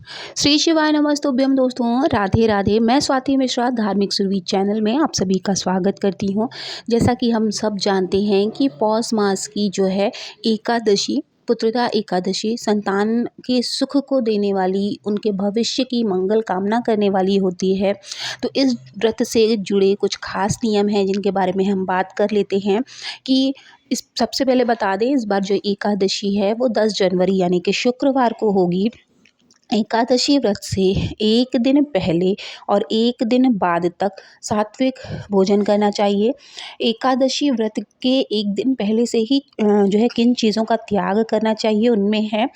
श्री शिवाय नमस्तुभ्यम दोस्तों, राधे राधे। मैं स्वाति मिश्रा धार्मिक सुरभि चैनल में आप सभी का स्वागत करती हूँ। जैसा कि हम सब जानते हैं कि पौष मास की जो है एकादशी, पुत्रदा एकादशी संतान के सुख को देने वाली, उनके भविष्य की मंगल कामना करने वाली होती है। तो इस व्रत से जुड़े कुछ खास नियम हैं जिनके बारे में हम बात कर लेते हैं कि इस सबसे पहले बता दें, इस बार जो एकादशी है वो 10 जनवरी यानी कि शुक्रवार को होगी। एकादशी व्रत से एक दिन पहले और एक दिन बाद तक सात्विक भोजन करना चाहिए। एकादशी व्रत के एक दिन पहले से ही जो है किन चीज़ों का त्याग करना चाहिए, उनमें है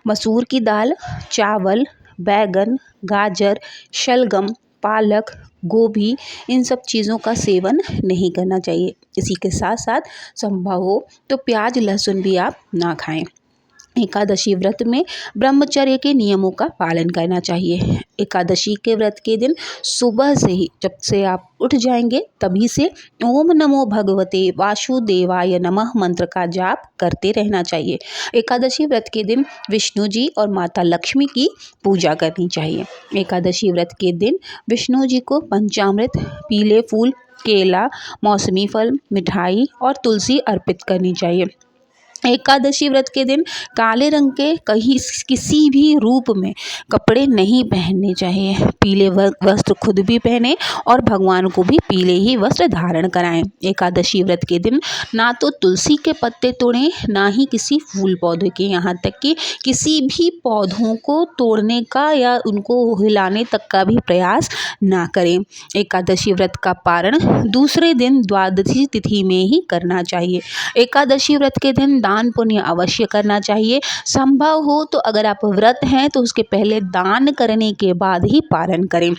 मसूर की दाल, चावल, बैगन, गाजर, शलगम, पालक, गोभी, इन सब चीज़ों का सेवन नहीं करना चाहिए। इसी के साथ साथ संभव हो तो प्याज लहसुन भी आप ना खाएं। एकादशी व्रत में ब्रह्मचर्य के नियमों का पालन करना चाहिए। एकादशी के व्रत के दिन सुबह से ही जब से आप उठ जाएंगे तभी से ओम नमो भगवते वासुदेवाय नमः मंत्र का जाप करते रहना चाहिए। एकादशी व्रत के दिन विष्णु जी और माता लक्ष्मी की पूजा करनी चाहिए। एकादशी व्रत के दिन विष्णु जी को पंचामृत, पीले फूल, केला, मौसमी फल, मिठाई और तुलसी अर्पित करनी चाहिए। एकादशी व्रत के दिन काले रंग के किसी भी रूप में कपड़े नहीं पहनने चाहिए। पीले वस्त्र खुद भी पहने और भगवान को भी पीले ही वस्त्र धारण कराएं। एकादशी व्रत के दिन ना तो तुलसी के पत्ते तोड़ें, ना ही किसी फूल पौधे के, यहाँ तक कि किसी भी पौधों को तोड़ने का या उनको हिलाने तक का भी प्रयास ना करें। एकादशी व्रत का पारण दूसरे दिन द्वादशी तिथि में ही करना चाहिए। एकादशी व्रत के दिन दान पुण्य अवश्य करना चाहिए। संभव हो तो अगर आप व्रत हैं तो उसके पहले दान करने के बाद ही पारण करें।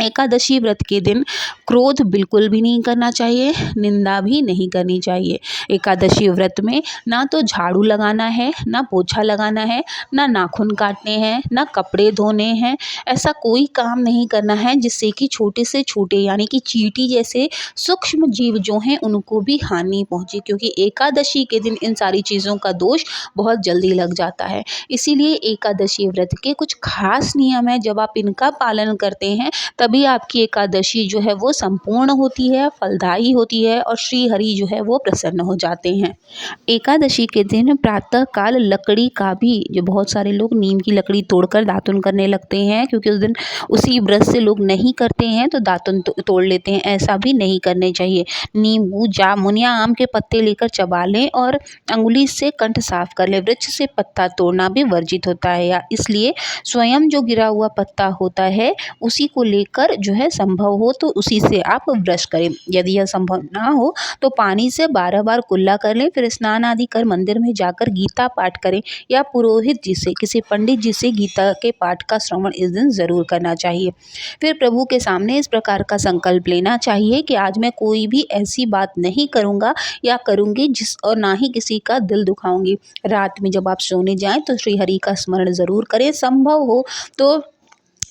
एकादशी व्रत के दिन क्रोध बिल्कुल भी नहीं करना चाहिए, निंदा भी नहीं करनी चाहिए। एकादशी व्रत में ना तो झाड़ू लगाना है, ना पोछा लगाना है, ना नाखून काटने हैं, ना कपड़े धोने हैं। ऐसा कोई काम नहीं करना है जिससे कि छोटे से छोटे यानी कि चींटी जैसे सूक्ष्म जीव जो हैं उनको भी हानि पहुँचे, क्योंकि एकादशी के दिन इन सारी चीज़ों का दोष बहुत जल्दी लग जाता है। इसीलिए एकादशी व्रत के कुछ खास नियम हैं, जब आप इनका पालन करते हैं तभी आपकी एकादशी जो है वो संपूर्ण होती है, फलदायी होती है और श्री हरि जो है वो प्रसन्न हो जाते हैं। एकादशी के दिन प्रातः काल लकड़ी का भी, जो बहुत सारे लोग नीम की लकड़ी तोड़कर दातुन करने लगते हैं, क्योंकि उस दिन उसी व्रत से लोग नहीं करते हैं तो दातुन तोड़ लेते हैं, ऐसा भी नहीं करने चाहिए। नींबू, जामुन या आम के पत्ते लेकर चबा लें और अंगुली से कंठ साफ कर लें। वृक्ष से पत्ता तोड़ना भी वर्जित होता है, या इसलिए स्वयं जो गिरा हुआ पत्ता होता है उसी को लेकर जो है संभव हो तो उसी से आप ब्रश करें। यदि यह संभव ना हो तो पानी से 12 बार कुल्ला कर लें, फिर स्नान आदि कर मंदिर में जाकर गीता पाठ करें, या पुरोहित जी से, किसी पंडित जी से गीता के पाठ का श्रवण इस दिन ज़रूर करना चाहिए। फिर प्रभु के सामने इस प्रकार का संकल्प लेना चाहिए कि आज मैं कोई भी ऐसी बात नहीं करूँगा या करूँगी और ना ही किसी का दिल दुखाऊंगी। रात में जब आप सोने जाएं तो श्री हरि का स्मरण ज़रूर करें। संभव हो तो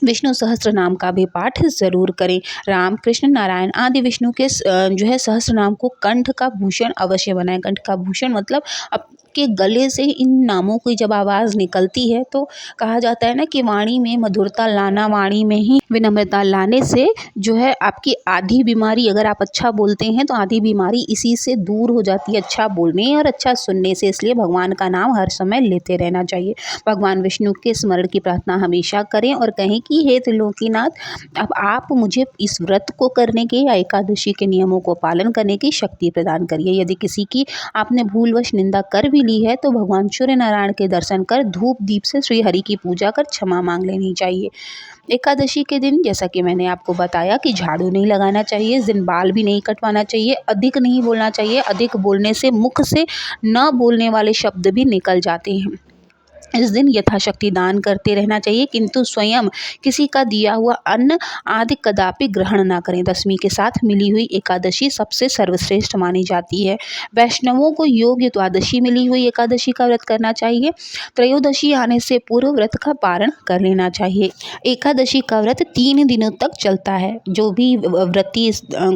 विष्णु सहस्त्र नाम का भी पाठ ज़रूर करें। राम, कृष्ण, नारायण आदि विष्णु के जो है सहस्त्र नाम को कंठ का भूषण अवश्य बनाएं। कंठ का भूषण मतलब आपके गले से इन नामों की जब आवाज़ निकलती है तो कहा जाता है ना कि वाणी में मधुरता लाना, वाणी में ही विनम्रता लाने से जो है आपकी आधी बीमारी, अगर आप अच्छा बोलते हैं तो आधी बीमारी इसी से दूर हो जाती है, अच्छा बोलने और अच्छा सुनने से। इसलिए भगवान का नाम हर समय लेते रहना चाहिए। भगवान विष्णु के स्मरण की प्रार्थना हमेशा करें और कहें कि हे त्रिलोकीनाथ, अब आप मुझे इस व्रत को करने के या एकादशी के नियमों को पालन करने की शक्ति प्रदान करिए। यदि किसी की आपने भूलवश निंदा कर भी ली है तो भगवान सूर्य नारायण के दर्शन कर धूप दीप से श्री हरि की पूजा कर क्षमा मांग लेनी चाहिए। एकादशी के दिन जैसा कि मैंने आपको बताया कि झाड़ू नहीं लगाना चाहिए, इस दिन बाल भी नहीं कटवाना चाहिए, अधिक नहीं बोलना चाहिए। अधिक बोलने से मुख से न बोलने वाले शब्द भी निकल जाते हैं। इस दिन यथाशक्ति दान करते रहना चाहिए, किंतु स्वयं किसी का दिया हुआ अन्न आदि कदापि ग्रहण ना करें। दशमी के साथ मिली हुई एकादशी सबसे सर्वश्रेष्ठ मानी जाती है। वैष्णवों को योग्य द्वादशी मिली हुई एकादशी का व्रत करना चाहिए। त्रयोदशी आने से पूर्व व्रत का पारण कर लेना चाहिए। एकादशी का व्रत 3 दिनों तक चलता है। जो भी व्रती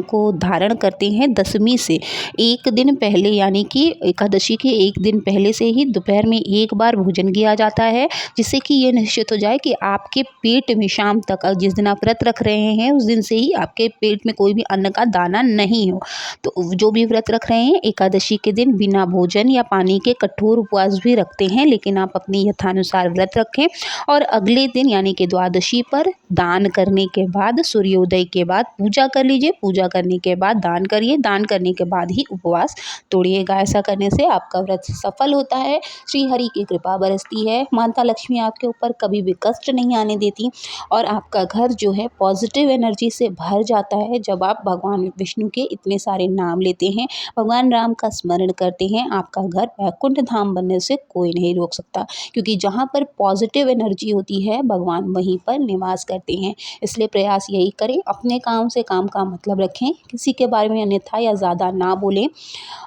को धारण करते हैं दशमी से एक दिन पहले यानी कि एकादशी के एक दिन पहले से ही दोपहर में एक बार भोजन किया किया जाता है, जिससे कि ये निश्चित हो जाए कि आपके पेट में शाम तक जिस दिन आप व्रत रख रहे हैं उस दिन से ही आपके पेट में कोई भी अन्न का दाना नहीं हो। तो जो भी व्रत रख रहे हैं एकादशी के दिन बिना भोजन या पानी के कठोर उपवास भी रखते हैं, लेकिन आप अपनी यथानुसार व्रत रखें और अगले दिन यानी कि द्वादशी पर दान करने के बाद सूर्योदय के बाद पूजा कर लीजिए। पूजा करने के बाद दान करिए, दान करने के बाद ही उपवास तोड़िएगा। ऐसा करने से आपका व्रत सफल होता है, श्री हरि की कृपा बरसती है, माता लक्ष्मी आपके ऊपर कभी भी कष्ट नहीं आने देती और आपका घर जो है पॉजिटिव एनर्जी से भर जाता है। जब आप भगवान विष्णु के इतने सारे नाम लेते हैं, भगवान राम का स्मरण करते हैं, आपका घर वैकुंठ धाम बनने से कोई नहीं रोक सकता, क्योंकि जहाँ पर पॉजिटिव एनर्जी होती है भगवान वहीं पर निवास करते हैं। इसलिए प्रयास यही करें, अपने काम से काम का मतलब रखें, किसी के बारे में अन्यथा या ज़्यादा ना बोलें,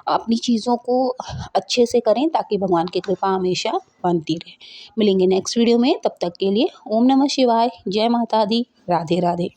अपनी चीज़ों को अच्छे से करें ताकि भगवान की कृपा हमेशा बनती रहे। मिलेंगे नेक्स्ट वीडियो में, तब तक के लिए ओम नमः शिवाय, जय माता दी, राधे राधे।